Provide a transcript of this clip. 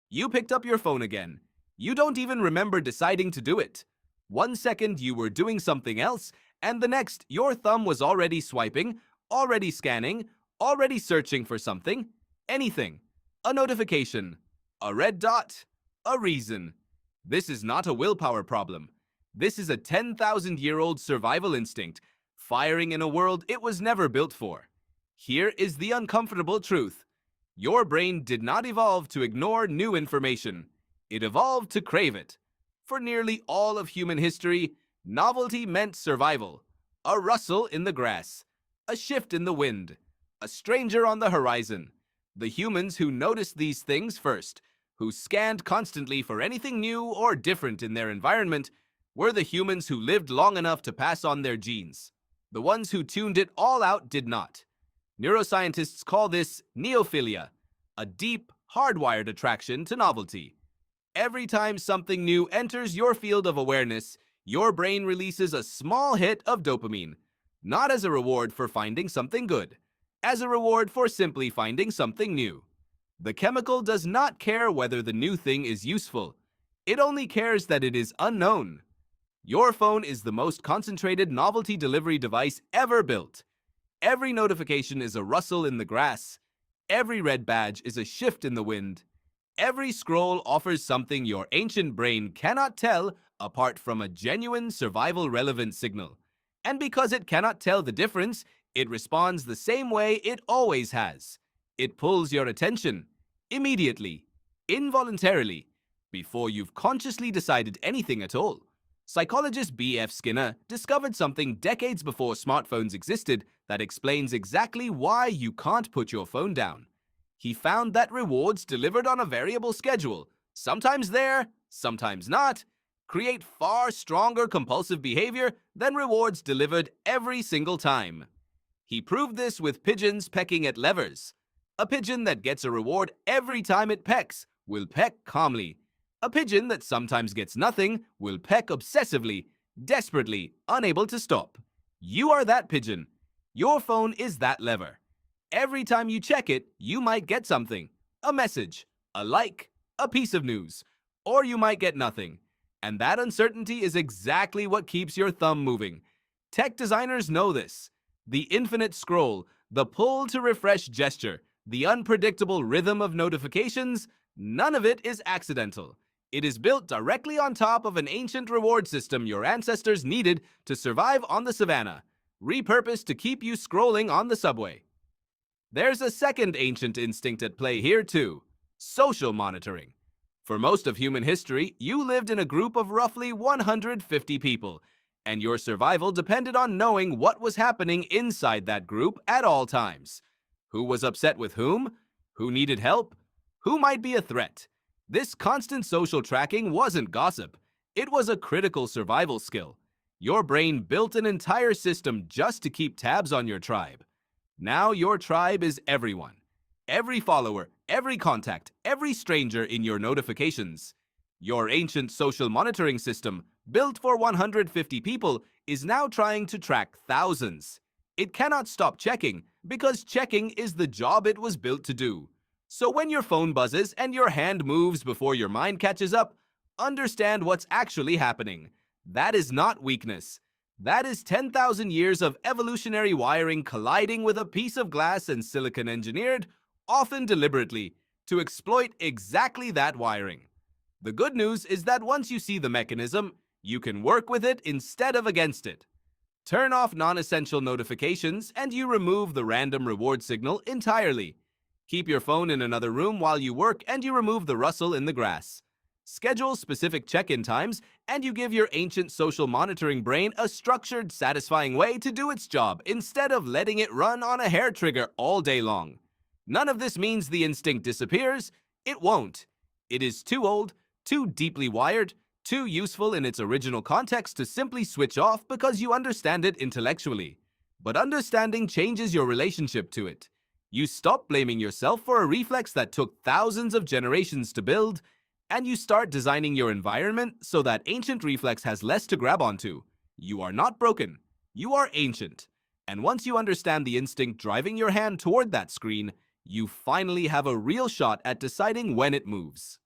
You picked up your phone again. You don't even remember deciding to do it. 1 second you were doing something else, and the next your thumb was already swiping, already scanning, already searching for something, anything. A notification, a red dot, a reason. This is not a willpower problem. This is a 10,000-year-old survival instinct, firing in a world it was never built for. Here is the uncomfortable truth. Your brain did not evolve to ignore new information. It evolved to crave it. For nearly all of human history, novelty meant survival. A rustle in the grass, a shift in the wind, a stranger on the horizon. The humans who noticed these things first, who scanned constantly for anything new or different in their environment, were the humans who lived long enough to pass on their genes. The ones who tuned it all out did not. Neuroscientists call this neophilia, a deep, hardwired attraction to novelty. Every time something new enters your field of awareness, your brain releases a small hit of dopamine, not as a reward for finding something good, as a reward for simply finding something new. The chemical does not care whether the new thing is useful. It only cares that it is unknown. Your phone is the most concentrated novelty delivery device ever built. Every notification is a rustle in the grass. Every red badge is a shift in the wind. Every scroll offers something your ancient brain cannot tell apart from a genuine survival-relevant signal. And because it cannot tell the difference, it responds the same way it always has. It pulls your attention, immediately, involuntarily, before you've consciously decided anything at all. Psychologist B.F. Skinner discovered something decades before smartphones existed that explains exactly why you can't put your phone down. He found that rewards delivered on a variable schedule, sometimes there, sometimes not, create far stronger compulsive behavior than rewards delivered every single time. He proved this with pigeons pecking at levers. A pigeon that gets a reward every time it pecks will peck calmly. A pigeon that sometimes gets nothing will peck obsessively, desperately, unable to stop. You are that pigeon. Your phone is that lever. Every time you check it, you might get something. A message, a like, a piece of news. Or you might get nothing. And that uncertainty is exactly what keeps your thumb moving. Tech designers know this. The infinite scroll, the pull to refresh gesture, the unpredictable rhythm of notifications, none of it is accidental. It is built directly on top of an ancient reward system your ancestors needed to survive on the savannah, repurposed to keep you scrolling on the subway. There's a second ancient instinct at play here too: social monitoring. For most of human history, you lived in a group of roughly 150 people, and your survival depended on knowing what was happening inside that group at all times. Who was upset with whom? Who needed help? Who might be a threat? This constant social tracking wasn't gossip. It was a critical survival skill. Your brain built an entire system just to keep tabs on your tribe. Now your tribe is everyone. Every follower, every contact, every stranger in your notifications. Your ancient social monitoring system, built for 150 people, is now trying to track thousands. It cannot stop checking, because checking is the job it was built to do. So when your phone buzzes and your hand moves before your mind catches up, understand what's actually happening. That is not weakness. That is 10,000 years of evolutionary wiring colliding with a piece of glass and silicon engineered, often deliberately, to exploit exactly that wiring. The good news is that once you see the mechanism, you can work with it instead of against it. Turn off non-essential notifications and you remove the random reward signal entirely. Keep your phone in another room while you work and you remove the rustle in the grass. Schedule specific check-in times and you give your ancient social monitoring brain a structured, satisfying way to do its job instead of letting it run on a hair trigger all day long. None of this means the instinct disappears. It won't. It is too old, too deeply wired, too useful in its original context to simply switch off because you understand it intellectually. But understanding changes your relationship to it. You stop blaming yourself for a reflex that took thousands of generations to build, and you start designing your environment so that ancient reflex has less to grab onto. You are not broken. You are ancient. And once you understand the instinct driving your hand toward that screen, you finally have a real shot at deciding when it moves.